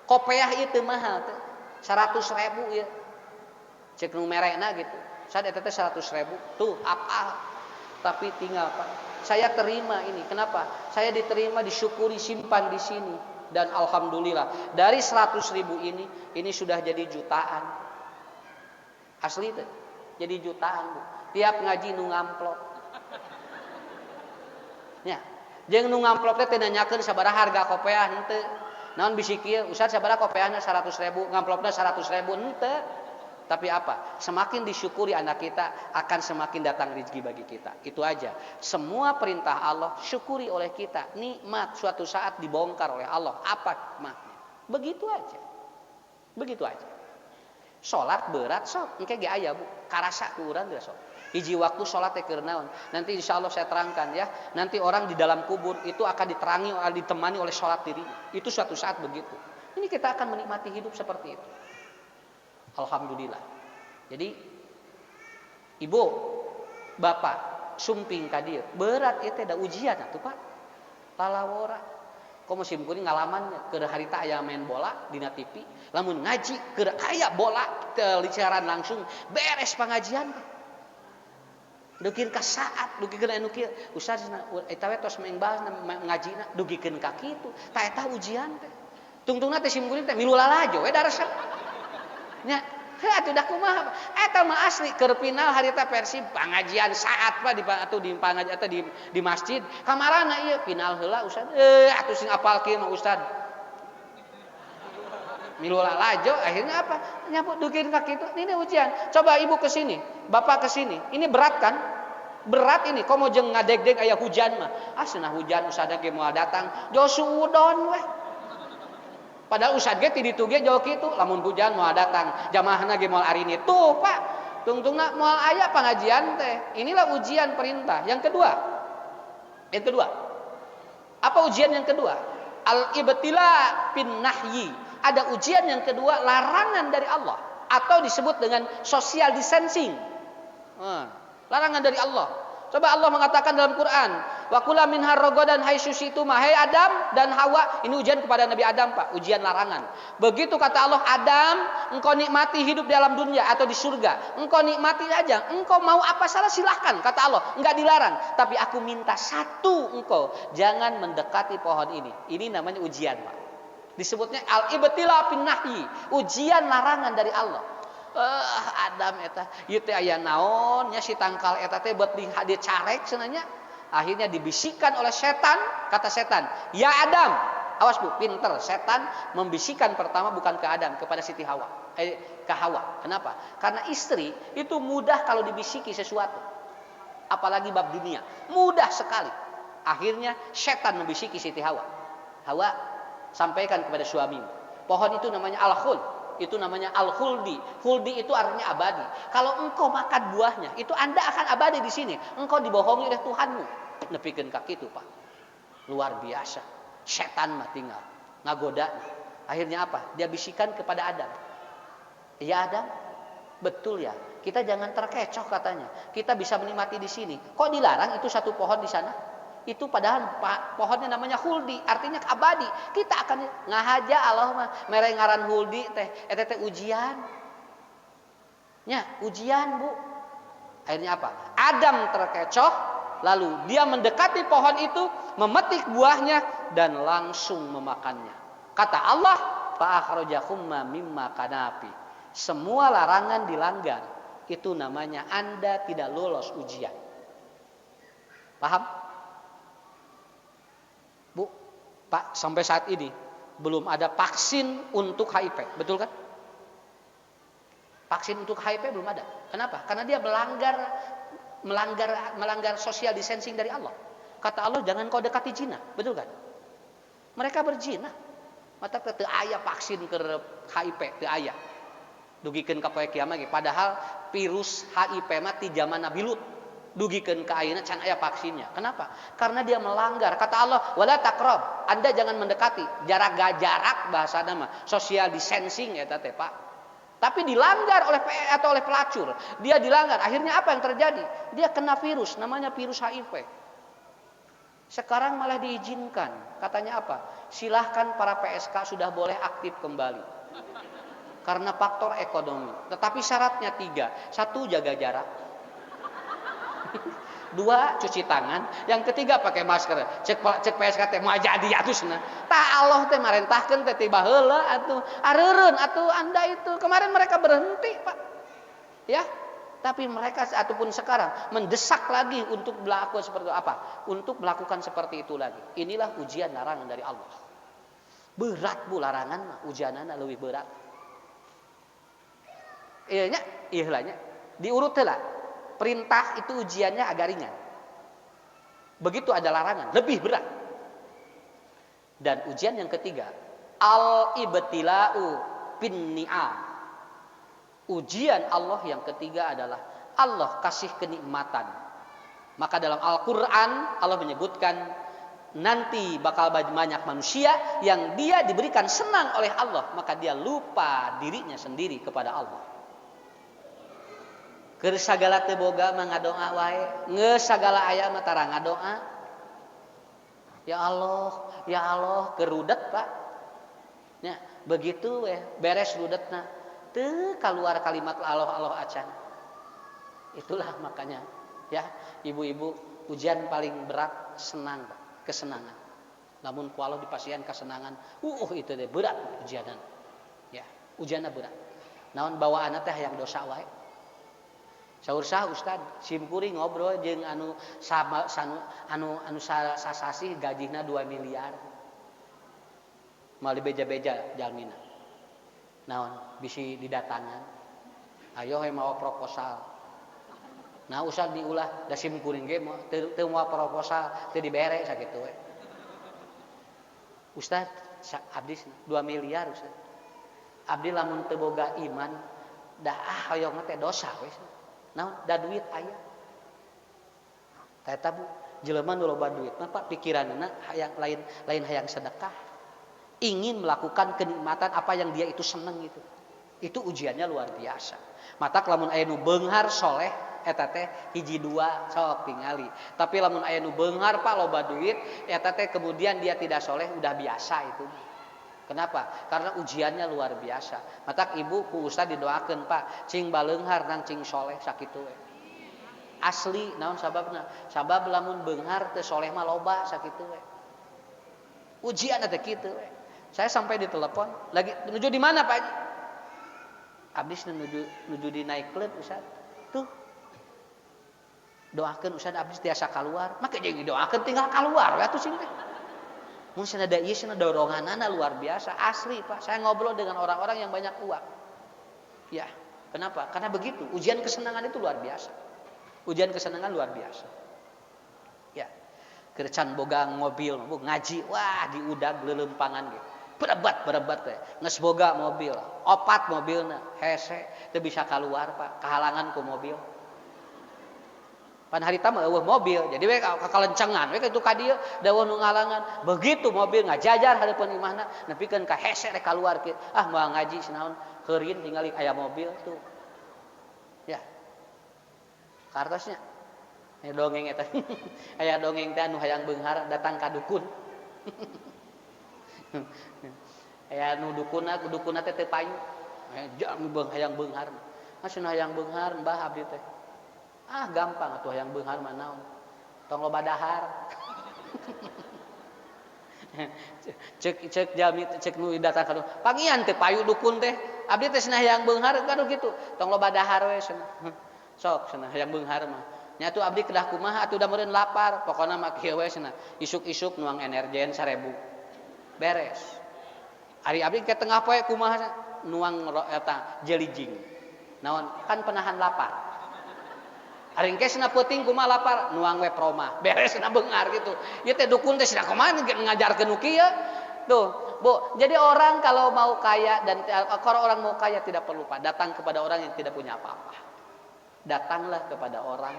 Kopiah ieu teu mahal teh. 100.000 ya. Cek nu merekna gitu. Sada eta teh 100.000. Tuh apal. Tapi tinggal Pak. Saya terima ini. Kenapa? Saya diterima, disyukuri, simpan di sini. Dan alhamdulillah dari 100.000 ini sudah jadi jutaan. Asli teh. Jadi jutaan Bu. Tiap ngaji nu ngamplop. Nya, jeung nu ngamplop teh nanyakeun sabaraha harga kopiah henteu. Naon bisi kieu? Ustaz sabaraha kopiahna 100.000, ngamplopna 100.000 henteu. Tapi apa? Semakin disyukuri anak kita akan semakin datang rezeki bagi kita. Itu aja. Semua perintah Allah syukuri oleh kita. Nikmat suatu saat dibongkar oleh Allah. Apa nikmatnya? Begitu aja. Begitu aja. Salat berat sok, engke ge aya Bu. Karasa ku urang teh sok. Hiji waktu salat teh keur naon? Nanti insyaallah saya terangkan ya. Nanti orang di dalam kubur itu akan ditemani oleh salat dirinya. Itu suatu saat begitu. Ini kita akan menikmati hidup seperti itu. Alhamdulillah. Jadi ibu, bapak, sumping ka dieu. Berat ieu teh da ujian atuh Pak. Lalawora. Komo sim kuring ngalaman keur harita aya main bola dina TV, lamun ngaji keur aya bola licaran langsung beres pengajian. Dugikeun ka saat, dugikeun anu kieu. Ustaz eta we tos mengbahas ngajina dugikeun ka kitu. Ta eta ujian teh. Tungtungna teh sim kuring teh milu lalajo we daresep. Nya, atuh da kumaha? Eta mah asli keur final harita Persib pangajian saat Pak di pangajian atau di masjid. Kamarana ieu final heula Ustaz. Atuh sing apal kieu mah Ustaz. Milu lalajo akhirnya apa? Nyaput dukeun ka kitu. Ini ujian. Coba ibu ke sini, bapak ke sini. Ini berat kan? Berat ini. Komo jeung ngadeg-deg aya hujan mah. Cenah hujan Ustaz ge moal datang. Josu udon weh. Padahal Ustaz ge ti ditu ge jauh kitu, lamun hujan moal datang, jamaahna ge moal arini. Tuh, Pak. Tungtungna moal aya pengajian teh. Inilah ujian perintah. Yang kedua. Apa ujian yang kedua? Al-ibtila bin nahyi. Ada ujian yang kedua, larangan dari Allah atau disebut dengan social distancing. Larangan dari Allah. Coba Allah mengatakan dalam Quran, wa kula minha ragadan haitsu syi'tum. Hai Adam dan Hawa, ini ujian kepada Nabi Adam, Pak, ujian larangan. Begitu kata Allah, Adam, engkau nikmati hidup di alam dunia atau di surga. Engkau nikmati aja, engkau mau apa salah silahkan, kata Allah, enggak dilarang. Tapi aku minta satu engkau, jangan mendekati pohon ini. Ini namanya ujian, Pak. Disebutnya al-ibtila bin nahyi, ujian larangan dari Allah. Adam eta ieu teh aya naon nya si tangkal eta teh beut dicarek cenanya. Akhirnya dibisikkan oleh setan, kata setan, "Ya Adam." Awas Bu, pinter. Setan membisikkan pertama bukan ke Adam, kepada Siti Hawa. Ke Hawa. Kenapa? Karena istri itu mudah kalau dibisiki sesuatu. Apalagi bab dunia, mudah sekali. Akhirnya setan membisiki Siti Hawa. Hawa, sampaikan kepada suamimu. Pohon itu namanya al-khuld. Itu namanya al-khuldi. Khuldi itu artinya abadi. Kalau engkau makan buahnya, itu Anda akan abadi di sini. Engkau dibohongi oleh Tuhanmu. Nepikeun ka kitu, Pak. Luar biasa. Setan mah tinggal ngagoda. Akhirnya apa? Dia bisikan kepada Adam. Ya Adam, betul ya. Kita jangan terkecoh katanya. Kita bisa menikmati di sini. Kok dilarang itu satu pohon di sana? Itu padahal pohonnya namanya huldi, artinya abadi. Kita akan ngahaja Allah mah mere ngaran huldi teh eta teh ujian. Nya, ujian, Bu. Akhirnya apa? Adam terkecoh, lalu dia mendekati pohon itu, memetik buahnya dan langsung memakannya. Kata Allah, fa akhrajakumma mimma kanafi. Semua larangan dilanggar. Itu namanya Anda tidak lolos ujian. Paham? Bu, Pak, sampai saat ini belum ada vaksin untuk HIV, betul kan? Vaksin untuk HIV belum ada. Kenapa? Karena dia melanggar social distancing dari Allah. Kata Allah, jangan kau dekati zina, betul kan? Mereka berzina. Mata teu aya vaksin ke HIV teu aya. Dugikeun ka poe kiamat ge. Padahal virus HIV mah ti zaman Nabi Lut. Dugikeun ka ayeuna can aya vaksinnya. Kenapa? Karena dia melanggar. Kata Allah, "Wala taqrab." Anda jangan mendekati. Jarak bahasa nama. Social distancing eta teh, Pak. Tapi dilanggar oleh pelacur. Dia dilanggar. Akhirnya apa yang terjadi? Dia kena virus, namanya virus HIV. Sekarang malah diizinkan. Katanya apa? Silahkan para PSK sudah boleh aktif kembali. Karena faktor ekonomi. Tetapi syaratnya 3. 1, jaga jarak. 2, cuci tangan. Yang ketiga pakai masker. Cek PSK teh mau jadi atusna. Tah Allah teh marentahkeun teh tiba heula atuh. Areureun atuh Anda itu. Kemarin mereka berhenti, Pak. Ya. Tapi mereka ataupun sekarang mendesak lagi untuk melakukan seperti apa? Untuk melakukan seperti itu lagi. Inilah ujian larangan dari Allah. Berat bu larangan mah, ujianana lebih berat. Iya nya, ihlanya. Diurut heula. Perintah itu ujiannya agak ringan. Begitu ada larangan, lebih berat. Dan ujian yang ketiga, al-ibtila'u bin ni'am. Ujian Allah yang ketiga adalah Allah kasih kenikmatan. Maka dalam Al-Quran Allah menyebutkan nanti bakal banyak manusia yang dia diberikan senang oleh Allah. Maka dia lupa dirinya sendiri kepada Allah. Keur sagala teu boga mah ngadoa wae. Geus sagala aya mah tara ngadoa. Ya Allah, kerudet Pak. Ya, begitu we, beres rudetna. Teu keluar kalimat Allah acan. Itulah makanya ya, ibu-ibu, ujian paling berat senang, Pak, kesenangan. Namun ku Allah dipasihan kesenangan, itu deh berat ujianan. Ya, ujianna berat. Naon bawaanna teh hayang dosa wae. Saur sah Ustad, simkuring ngobrol jeung anu sasasi gajina 2 miliar. Mali beja-beja jalmina. Naon bisi didatangan. Ayo he mawa proposal. Nah usah diulah da simkuring ge teu mawa proposal teu dibere sakitu we. Ustad, abdi 2 miliar Ustad. Abdi lamun teu boga iman, dah hoyong teh dosa we. Naon da duit aya. Eta Bu, jelema nu loba duit mah Pak pikiranna hayang lain hayang sedekah. Ingin melakukan kenikmatan apa yang dia itu seneng itu. Itu ujiannya luar biasa. Mata lamun aya nu beunghar soleh eta teh 1-2 sok tingali. Tapi lamun aya nu beunghar Pak loba duit eta teh kemudian dia tidak soleh udah biasa itu. Kenapa? Karena ujiannya luar biasa. Mata ibu ku ustad didoakeun Pak, cing baleunghar nang cing soleh sakitu we. Asli naon sababna? Sabab lamun beunghar teu soleh mah loba sakitu we. Ujian teh kitu we. Saya sampai di telepon, lagi menuju di mana Pak? Abdi menuju di naik klub Ustaz. Tuh. Doakeun Ustaz abdi tiasa keluar. Maka jadi doakeun tinggal keluar atuh sing teh. Mun cenah da ieu cenah doronganana luar biasa, asli Pak. Saya ngobrol dengan orang-orang yang banyak uang. Ya, kenapa? Karena begitu, ujian kesenangan itu luar biasa. Ujian kesenangan luar biasa. Ya. Keur boga mobil, ngaji, wah diudag leuleumpangan gitu. Berebat teh. Geus boga mobil, 4 mobilna, hese teu bisa keluar Pak, kehalangan ku mobil. Pan harita mah eueuh mobil, jadi we kalencengan we kitu ka dieu dawuh nu ngalangan. Begitu mobil ngajajar hareupeun imahna, nepikeun ka hese rek kaluar kieu. Ah moal ngaji sinaon heureun tingali aya mobil tuh. Ya. Kartosnya dongeng eta. Aya dongeng teh anu hayang beunghar datang ka dukun. Aya nu dukunna teh teu payu. Jam hayang beunghar. Asuna hayang beunghar Mbah abdi teh. Ah gampang atuh hayang beunghar mah naon. Tong loba dahar. cek jami cek nu datang ka dukun. Pangian teh payu dukun teh. Abdi teh cenah hayang beunghar kanu kitu. Tong loba dahar we cenah. Sok cenah hayang beunghar mah. Nya tuh abdi kedah kumaha atuh da meureun lapar. Pokona mah kieu we cenah. Isuk-isuk nuang energen 1000. Beres. Ari abdi ke tengah poe kumaha nuang eta jelijing. Naon? Kan penahan lapar. Ari engke cenah peuting kumaha lapar, nuang we proma. Beres cenah beunghar gitu. Ieu teh dukun teh cenah kumaha ngajarkeun nu kieu? Tuh, Bu. Jadi orang kalau mau kaya dan kalau orang mau kaya tidak perlu Pak datang kepada orang yang tidak punya apa-apa. Datanglah kepada orang,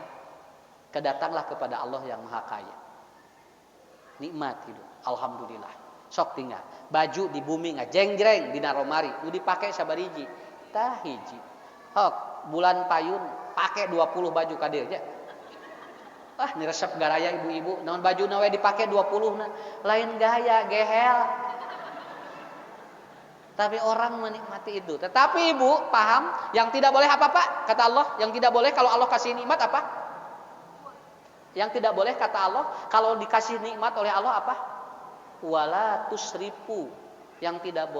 kedatanglah kepada Allah yang Maha Kaya. Nikmat hidup. Alhamdulillah. Sok tinggal. Baju di bumi jeng-jreng di naromari, nu dipakai sabariji. Tah hiji. Hok, bulan payun pakai 20 baju ka dieu nya. Ah, ini resep garaya ibu-ibu. Naon baju nawe dipakai 20 na. Lain gaya, gehel. Tapi orang menikmati itu. Tetapi ibu paham, yang tidak boleh apa Pak? Kata Allah, yang tidak boleh kalau Allah kasih nikmat apa? Yang tidak boleh kata Allah, kalau dikasih nikmat oleh Allah apa? Wala tusrifu. Yang tidak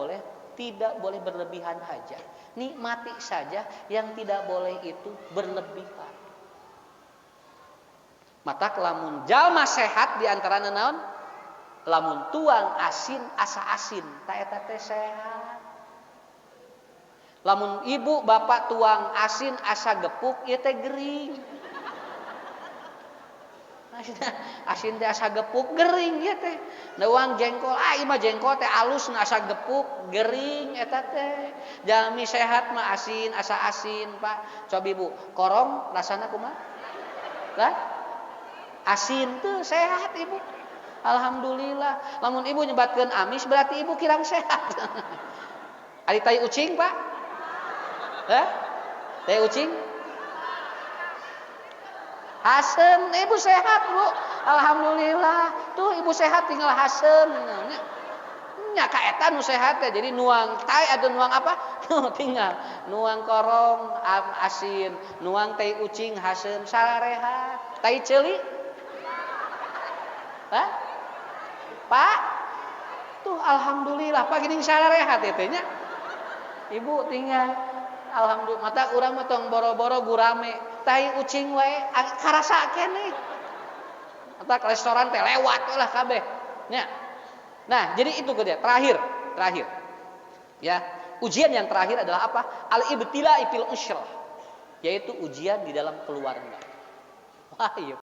boleh berlebihan aja. Nikmati saja, yang tidak boleh itu berlebihan. Mata lamun jalma sehat di antara naon? Lamun tuang asin asa asin, ta eta teh sehat. Lamun ibu bapak tuang asin asa gepuk, ieu teh gering. Asin teh asa gepuk gering ieu teh. Neuang jengkol, ieu mah jengkol teh alus na asa gepuk gering eta teh. Jalmi sehat mah asin asa asin, Pak. Coba Ibu, korong rasana kumaha? Lah? Asin tuh sehat ibu. Alhamdulillah. Lamun ibu nyebatkeun amis berarti ibu kirang sehat. Ari tai ucing Pak? Tai ucing? Hasem, ibu sehat Bu. Alhamdulillah. Tuh ibu sehat tinggal hasem. Nya ka eta nu sehat teh jadi nuang tai atau nuang apa? Tinggal nuang korong asin, nuang tai ucing hasem sarehat. Tai ceuli Pak, tuh alhamdulillah Pak gini sarehat ya tehnya. Ibu tinggal alhamdulillah mata urang mah tong boro-boro gurame, tai ucing wae karasa keneh. Mata ke restoran teh lewat lah kabeh. Nya. Nah, jadi itu dia terakhir. Ya, ujian yang terakhir adalah apa? Al-ibtila fil usrah, yaitu ujian di dalam keluarga. Wah, iya.